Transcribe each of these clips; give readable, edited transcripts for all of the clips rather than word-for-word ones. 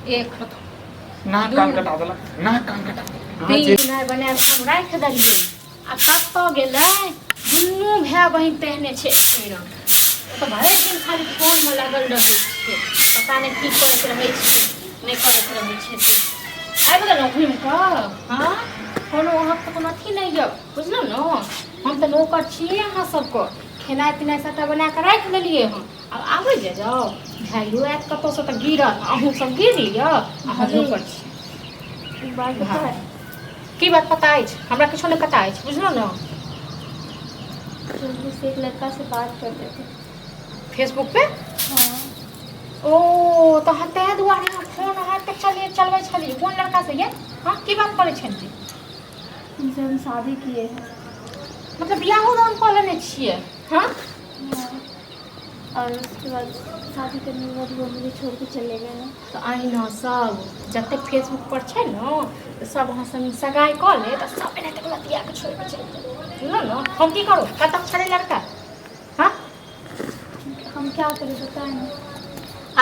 एक ना कान कटा देला ना कान कटा दिन नहीं बना हम राख दलिए आ कत गेलै दुनू भाई बहिन तेहने छे रंग तो भरे दिन खाली फोन में लागल रहे छे पता नहीं की करत रहे छे नहीं करत रहे छे आबि गेलौं घुमि कऽ हाँ कोनो अहाँ तो कोनो अथी नहीं यऽ बुझलौं न हम तो नौकर छियै अहाँ सबके खेनाइ पिनाइ सबटा बना कऽ राखि लेलियै हँ अब आबै जे जाओ भाइयो आयत कतौसँ तऽ गिरत अहूँ सब गिर लिअ आ हम नौकर छी बात पता है की बात पता अछि हमरा किछो नहीं पता अछि बुझलौं न जल्दी से एक लड़का से बात करते थे फेसबुक पे हाँ ओ तो हाँ ताहि दुआरे हम फोन अहाँ तक चलबै छलियै कोन लड़का से ये हाँ की बात करै छलियै उनसे हम शादी किए हैं मतलब बियाहो दान कऽ लेने छियै हाँ हाँ। और उसके बाद शादी करने के बाद वो मुझे छोड़ के चले गए हैं तो अहिना सब जते फेसबुक पर छै न तो सब अहाँ सब सगाई कऽ ले तऽ सब एनाहिते गलतिया के छोड़ि के चलि जाए बुझलौं न हम की करू कतऽ छलै लड़का हाँ हम क्या करें बताएं ना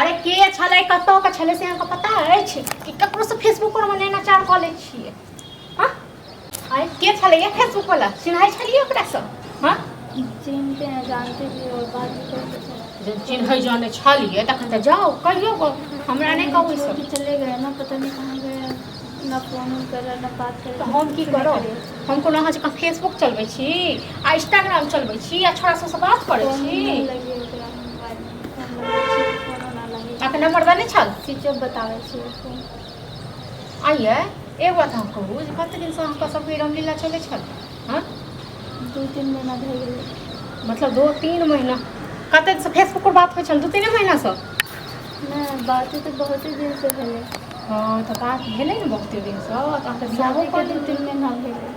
अरे के छलै कतऽ के छलै से अहाँके पता अछि कि ककरो से फेसबुक पर हम एनाचार कऽ लै छियै हाँ आइ के छलै फेसबुक वाला चिन्है छलियै ओकरा से हाँ चिनते हैं जानते भी और बात भी करते थे जब चिन्है जानै छलियै तखन तऽ जाओ कहियो गो हमरा नहीं कहू छोड़ सब के चले गए ना पता नहीं कहाँ गए ना फोन कर रहा ना बात कर तो हम की करो हम कोनो अहाँ जकाँ फेसबुक चलबै छी आ इंस्टाग्राम चलबै छी आ छोरा सबसँ बात करै छी अहाँके नंबर देने छल स्विच ऑफ बताबै छी फोन आइए एक बात हम कहू जे कतेक दिनसँ अहाँके सबके रामलीला चलै छल हाँ 2-3 महीना भए गेलै मतलब 2-3 महीना कतेक दिनसँ फेसबुक पर बात होइ छल 2-3 महीनासँ नहीं बातें तो बहुत ही दिन से भेले हाँ तऽ बात भेलै ने बहुते दिनसँ तऽ अहाँके बियाहो शादी कऽ के दिल 2-3 महीना भेले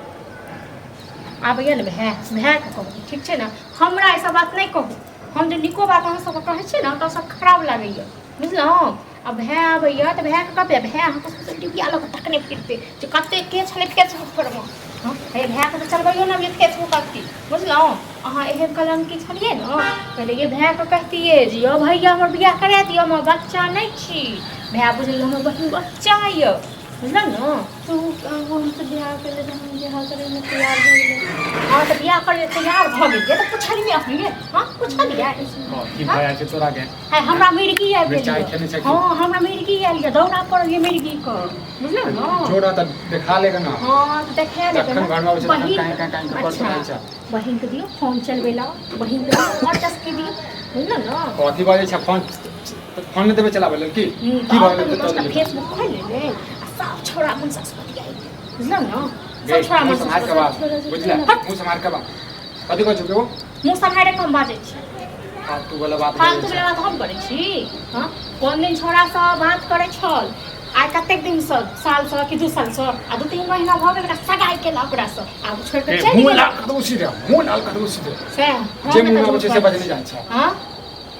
आबैए ने भायके कहू ठीक छै ने हमरा ऐसा बात नहीं कहू हम जे नीको बात अहाँ सबके कहै छियै ने तऽ सब खराब लागैए बुझलहुँ आ भाय आबैए तऽ भायके कहबै भाय अहाँके सबसँ डिबिया लऽ कऽ तकने फिरतै जे कतेक के छलै फेसबुक परमे हाँ हे भायके तऽ चलबैयो ने फेसबुक अथी बुझलहुँ अहाँ एहन कलंकी छलियै ने पहिले ये भायके कहतियै जे यौ भैया हमर बियाह करा दिअ हमर बच्चा नहीं छी भाय बुझल हमर बहिन बच्चा यऽ बुझलहुँ ने तो वो हमसे बिहार कर लेते हम बिहार करे में तैयार हो गए हाँ तऽ बियाह करै तैयार भऽ गेलियै तऽ पुछलियै अहिए हाँ पुछलियै की भया छै तोरा के है हमरा मिर्गी आबि मिरचाई गेल खेने छै कि? हाँ हमरा मिर्गी आयल यऽ दौड़ा पड़लियै मिर्गी के बुझलहुँ ने जोड़ा त दिखा लेगा ना हाँ तऽ देखा देबै जखन घरमा आबै छै तखन बहिन काहे करत रहै छै बहिन के दियौ फोन चलबै ला बहिन के दियौ और जस के दियौ बुझलहुँ ने कथी बाजै छै फोन नहि देबै चलाबै लेल की भऽ गेलै तऽ फेसबुक खोलि ले आ सब छोड़ा मन संस्कृति आई बुझलहुँ ने गए सब छोड़ा मन मुँह सम्हार के बात बुझले मुँह सम्हार के बात कथी कहै छौ मुँह सम्हारे कम बाजै छै फालतू वाला बात फालतू वाला बात हम करै छी हाँ कोन दिन छोड़ासँ बात करै छल आइ कतेक दिनसँ सालसँ कि 2 सालसँ आ 2-3 महीना भऽ गेल सगाइ केला ओकरासँ आब छोड़ि कऽ चलि मुँह गेल लाल कदौ सीधे मुँह लाल कदौ सीधे सएह जे मुँह आबै छै से बाजै नहि जानै छै हाँ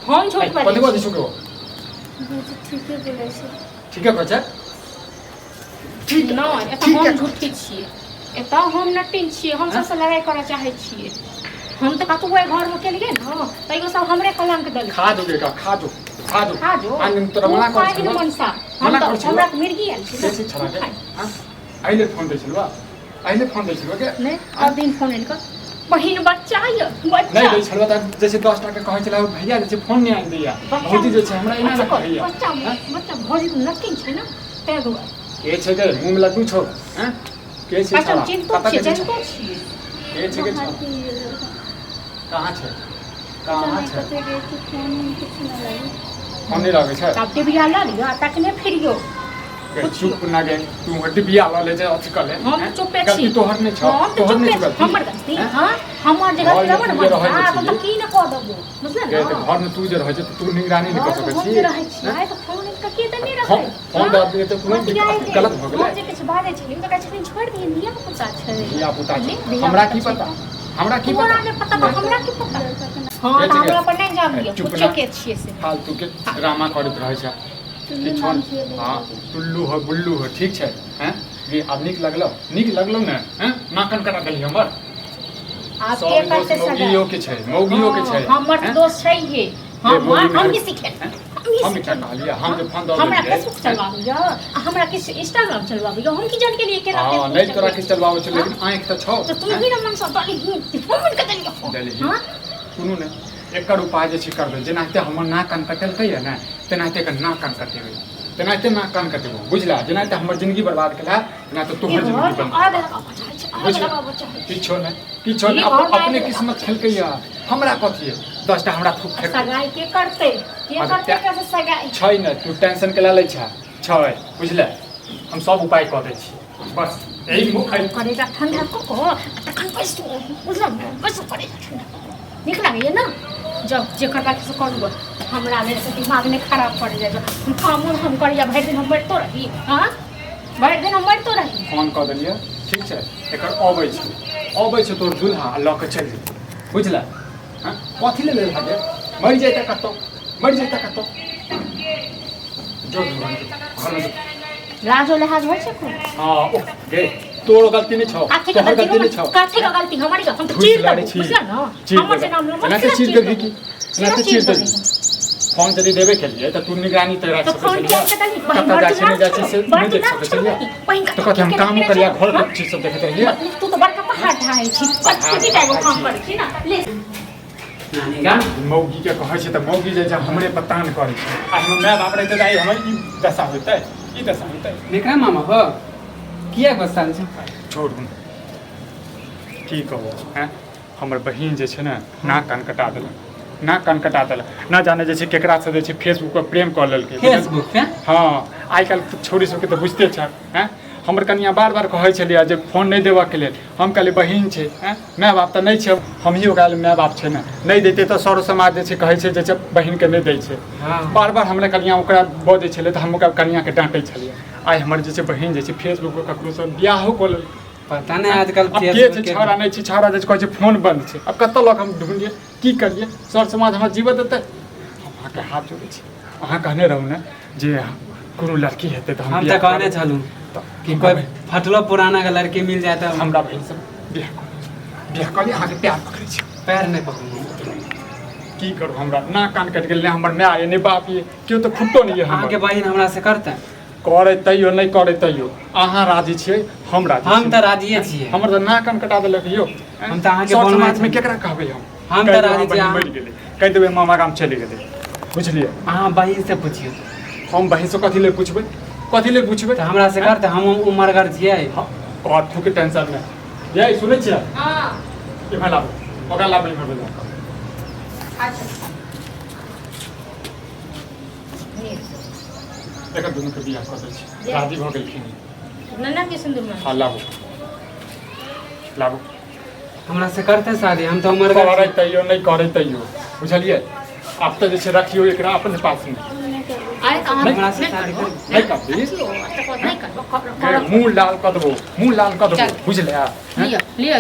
हम झूठ कथी बाजै बाजै छी छौ ठीके बोले छै ठीके कहै छै ठीक नहि एतऽ हम झूठी छियै एतऽ हम नटिन छियै हम सबसँ लड़ाइ करऽ चाहै छियै हम तऽ कतबो घरमे केलियै ने तैयो सब हमरे कलंक देलकै खा दो बेटा खा दो खा जो आनंद तोरा मना कर पाइन मनसा हम तऽ हमरा मिर्गी आयल छै से छला के हां आइले फोन दै छलवा आइले फोन दै छलवा के नहि और दिन फोन एलक बहिन बच्चा य बच्चा नहीं दै छलवा त जैसे 10 टका कहै छला भैया जे फोन नहीं आनि दैया भौजी जे छै हमरा एना ना कहैया बच्चा भौजी तऽ नटिन छै ने तै दुआरे के छै के मुंह में लड्डू छौ हैं के छै बच्चा छला चिंतो छियै चिंतो छियै के छै के छला कहां छै कहां छै कते गए कि फोन कुछ ना लगे फोन नहीं लागे छै तब डिबिया ला लियो तकने फिरियो चुप ना गे तू डिबिया ला ले जा अथी कर ले हम चुपे छी गलती तोहर नहीं छौ हम तो तोहर चुपे नहीं छी गलती हमर गलती हां हमर जगह पे रहबो ने हां तो की न कह देबो बुझले के ना घर में तू जे रहै छै तू निगरानी नहीं कर सकै हम छी जे रहै छी आइ तो फोन इनका के त नहीं रखै फोन दऽ दिए तो कोनो गलत भ गेलै हम जे किछ बाजै छलिन तऽ कहै छलिन छोड़ दिए निया पुता छै या पुता छै हमरा की पता हमरा की तोरा पता ने पता बा हमरा की पता हां के तऽ छै हमरा पर नहीं जान दियो चुप कुछो ना। के छियै से फालतू के ड्रामा करैत रहै छै टुल्लू कि नाम छोड़ छियै हां टुल्लू हो बुल्लू हो ठीक छै हैं ये अब नीक लगलो ने हैं नाकन कटा देली हमर आप सब के दोस्त करते सगा मौगियो के छै हमर दोस्त छै हे हम नहीं सिखे हम क्या कहलिए हम जो फोन दो हमरा फेसबुक चलवाबियो हमरा किस इंस्टाग्राम चलवाबियो हम की जान के लिए केना हां नहीं तोरा के चलवावे छ लेकिन आंख त छौ तो तुम भी ना मन सब डाली फोन मन के देलियो हां सुनू ने एकर उपाय जे छी करबे जेनाते हमर नाक कान कटलकै है ना तेनाते के नाक कान कटेबै तेनाते नाक कान कटेबो बुझला जेनाते हमर जिंदगी बर्बाद केला ना तो तोहर जिंदगी बर्बाद किछो ने अपने किस्मत छलकै या हमरा कथि है 10टा हमरा थूक फेक सगाई के करते कैसे सगाई छै न तू टेंशन के लै छै बुझले हम सब उपाय क दै छी बस यही मुख करेगा ठंडा को तखन पैसा बुझल पैसा करेगा ठंडा निक लागैए ना जब जे करबा के करू हमरा मेरे से दिमाग नहीं खराब पड़ जाए हम काम हम करिया भरि दिन हम बैठतो रही हां भरि दिन हम बैठतो रही फोन क देलिए ठीक छै एकर अबै छै तोर दुल्हा ल के चल जेतै बुझला हां कथि ले भागे मर जाय त कतो जो घर में लाजो लिहाज होइ छै को हां ओ गे तोर गलती नहीं छौ तोहर गलती नहीं छौ काथे का गलती हमारी हम तो चीर दे बुझला ना हमर से नाम लो ना तो चीर दे की ना तो चीर दे फोन यदि देवे के लिए तो तू निगरानी तो रख सकते छलिए कतऽ जाइ छै नहीं जाइ छै से नहीं देख सकते छलिए तो कथि हम काम करिया घर के चीज सब देखते रहिए तू तो बड़का पहाड़ ढाई छी पत्ती टाइप काम कर छी ना ले नानीगा मौगी के कहै छै त मौगी जे हमरे पतान करै छै आ हम माय बाप रहते दाई हमर ई दशा होतै देखा मामा हो किया गुस्सा छै छोड़ की कहू हैं हमर बहिन जे छै ने नाक कान कटा देलक ना जाने जे छै केकरा से जे छै फेसबुक पर प्रेम क लेलकै फेसबुक पे हां आइ काल छोरी सबके तऽ बुझते छ हैं हमर कनिया बार कहै छलिए जे फोन नहीं देबऽ के लेल हम कहलिए बहिन छै हैं माय बाप तऽ नहीं छै हम ही ओकरा माय बाप छै ने नहीं देते तऽ सर समाज जे छै कहै छै जे बहिन के नहीं दै छै बार हमरा कनिया ओकरा बजै छलै तऽ हम ओकरा कनिया के डांटै छलिए आइ हमर जे छै बहिन जे छै फेसबुक पर ककरो से बियाहो क लेल पता नहीं आजकल फेसबुक के छौड़ा नहीं छै छौड़ा जे कहै छै फोन बंद छै अब कतऽ लग हम ढूंढिए की करिए सर समाज हमरा जीवत देतै हम अहाँके हाथ जोड़ै छी अहाँ कहने रहू ने जे कोनो लड़की हेतै तऽ हम तऽ कहने छलू कि कोई फटलो पुराना के लड़की मिल जाए तो हमरा बहिन से बियाह कऽ लिए अहाँके प्यार पकड़ै छै पैर नहीं पकड़ू की करू हमरा नाक कान कटि गेल हमर माय ये नहीं बाप ये केओ तऽ फुटतो नहीं है अहाँ के बहिन हमरा से करते करे तैयो नहीं करे तैयो अहाँ राजी छियै हम राजी हम तऽ राजिए छियै हमर तऽ नाक कान कटा देलक यौ हम तऽ अहाँ के सर बोलना समाज में केकरा कहबै हम तऽ राजी छियै मरि गेलै कहि देबै मामा गाम चलि गेलै बुझलिए अहाँ बहिन से पूछियो हम बहिन से कथि ले पूछबै तऽ हमरा से करते हम उमरगर छियै और थू के टेंशन में यही सुनै छियै हां इम्हर लाबू ओकरा लाबू इम्हर भेजू अच्छा एकर दुनू के बियाह कऽ दै छी राजी भऽ गेलखिन नन्ना के सिंदूर में हाँ लाबू हमरा से करते शादी हम तो उमरगर करे तैयो नहीं करे तैयो बुझलिए आप तो जैसे रखियो एकरा अपने पास में आए कहां हमरा से शादी कर नहीं करबी नहीं कर मुंह लाल कर देबो बुझले लियो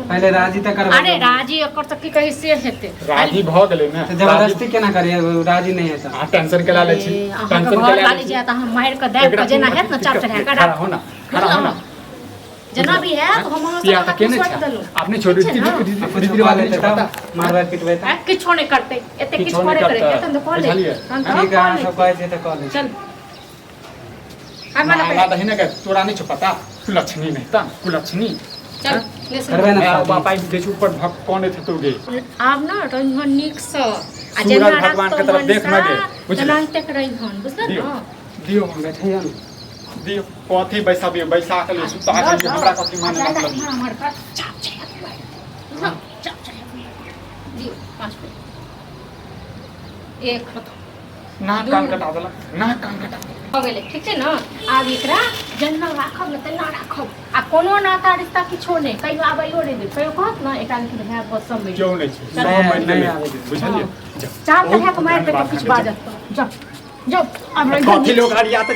पहले राजी तक करबा अरे राजी एकर तक की कहि से हेते राजी भ गेलै ने तो जबरदस्ती केना करिए राजी नहीं है तो आ टेंशन के ला लै छी टेंशन के ला लै छी त हम मार के देख के जेना हेत ना चार चढ़ा के खड़ा हो ना जना भी है तो हम पिया त केने छै आपने छोड़ रीति रिवाज लेते तब मारवा पिटबै त किछो नहीं करते एते किछ करे करे एतन तो कर ले ठीक है अहाँ सब कहै छै त कह ले चल हमरा दहिने के तोरा नहीं छ पता कुलक्षणी नहीं ता कुलक्षणी चल ले करबै ना बापा के ऊपर भक कोने थे तू गे आब ना रहिहन नीक से आ सूरज भगवान के तरफ देख ना गे बुझलिए जना तक रहिहन बुझल ना दियो हम बैठिया दियो कथी बैसा के ले सुता के हमरा कथी माने मतलब हमर पर चाप छै चाप छै दियो 5 एक नाक कान कटा देला हो गेलै ठीक छै ना आब एकरा जन्म राखब न त ना राखब आ कोनो नाता रिश्ता किछो नहि कहियो आबैयो नहि दे कहियो कहत ना एकरा के भए बस सब क्यों नहीं छै सब मरि गेलै बुझलिए चाप धरा के मार के किछ बाजत जाओ अब कथी लोग हरिया त